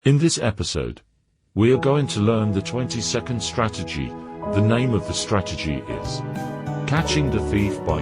In this episode, we are going to learn the 20-second strategy. The name of the strategy is Catching the Thief by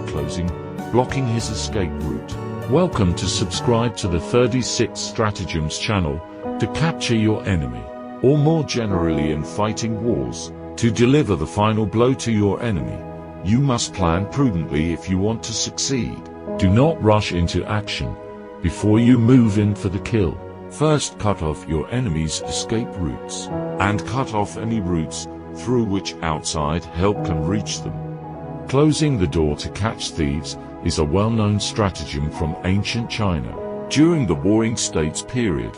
blocking his escape route. Welcome to subscribe to the 36 Stratagems channel to capture your enemy, or more generally in fighting wars, to deliver the final blow to your enemy. You must plan prudently if you want to succeed. Do not rush into action before you move in for the kill. First, cut off your enemy's escape routes, and cut off any routes through which outside help can reach them. Closing the door to catch thieves is a well-known stratagem from ancient China. During the Warring States period,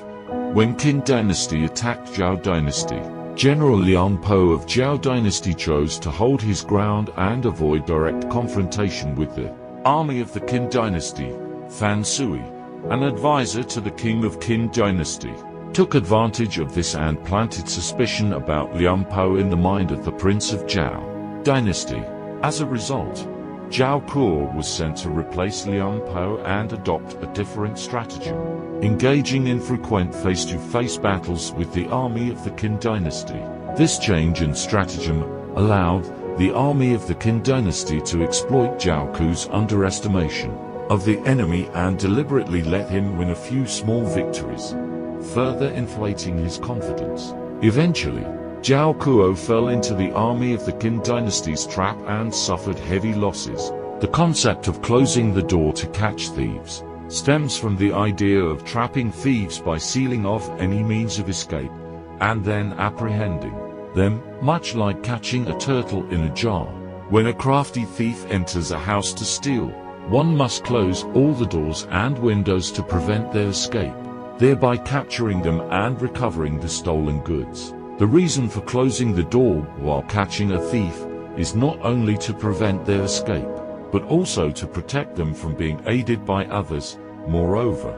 when Qin dynasty attacked Zhou dynasty, General Liang Po of Zhou dynasty chose to hold his ground and avoid direct confrontation with the army of the Qin dynasty. Fan Sui, an advisor to the king of Qin dynasty, took advantage of this and planted suspicion about Liang Po in the mind of the prince of Zhou dynasty. As a result, Zhao Kuo was sent to replace Liang Po and adopt a different stratagem, engaging in frequent face-to-face battles with the army of the Qin dynasty. This change in stratagem allowed the army of the Qin dynasty to exploit Zhao Kuo's underestimation of the enemy and deliberately let him win a few small victories, further inflating his confidence. Eventually, Zhao Kuo fell into the army of the Qin dynasty's trap and suffered heavy losses. The concept of closing the door to catch thieves stems from the idea of trapping thieves by sealing off any means of escape, and then apprehending them, much like catching a turtle in a jar. When a crafty thief enters a house to steal, one must close all the doors and windows to prevent their escape, thereby capturing them and recovering the stolen goods. The reason for closing the door while catching a thief is not only to prevent their escape, but also to protect them from being aided by others. Moreover,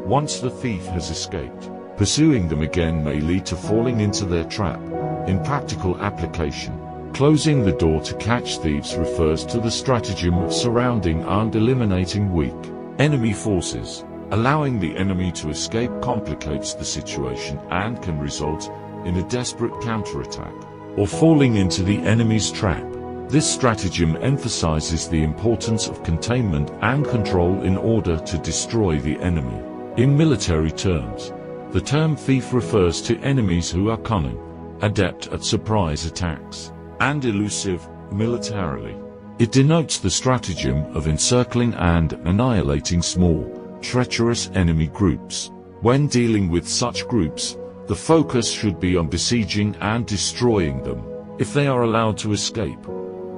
once the thief has escaped, pursuing them again may lead to falling into their trap. In practical application, closing the door to catch thieves refers to the stratagem of surrounding and eliminating weak enemy forces. Allowing the enemy to escape complicates the situation and can result in a desperate counterattack, or falling into the enemy's trap. This stratagem emphasizes the importance of containment and control in order to destroy the enemy. In military terms, the term thief refers to enemies who are cunning, adept at surprise attacks, and elusive militarily. It denotes the stratagem of encircling and annihilating small, treacherous enemy groups. When dealing with such groups, the focus should be on besieging and destroying them. If they are allowed to escape,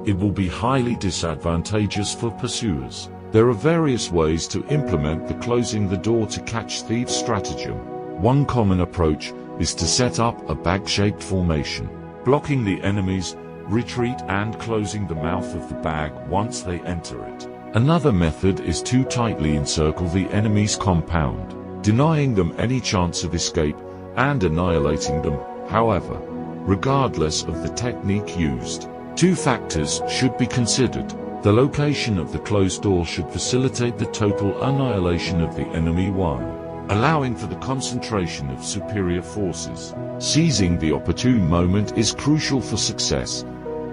it will be highly disadvantageous for pursuers. There are various ways to implement the closing the door to catch thieves stratagem. One common approach is to set up a bag-shaped formation, blocking the enemy's retreat and closing the mouth of the bag once they enter it. Another method is to tightly encircle the enemy's compound, denying them any chance of escape and annihilating them. However, regardless of the technique used, two factors should be considered. The location of the closed door should facilitate the total annihilation of the enemy while allowing for the concentration of superior forces. Seizing the opportune moment is crucial for success.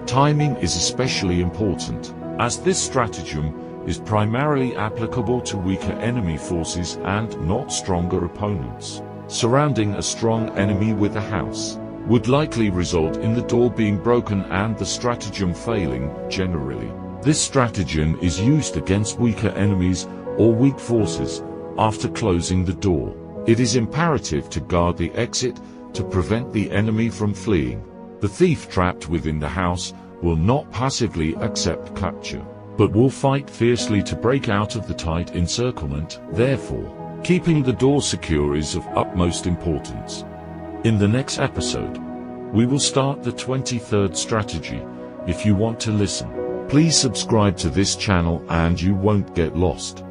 Timing is especially important, as this stratagem is primarily applicable to weaker enemy forces and not stronger opponents. Surrounding a strong enemy with a house would likely result in the door being broken and the stratagem failing. Generally, this stratagem is used against weaker enemies or weak forces. After closing the door, it is imperative to guard the exit to prevent the enemy from fleeing. The thief trapped within the house will not passively accept capture, but will fight fiercely to break out of the tight encirclement. Therefore, keeping the door secure is of utmost importance. In the next episode, we will start the 23rd strategy. If you want to listen, please subscribe to this channel and you won't get lost.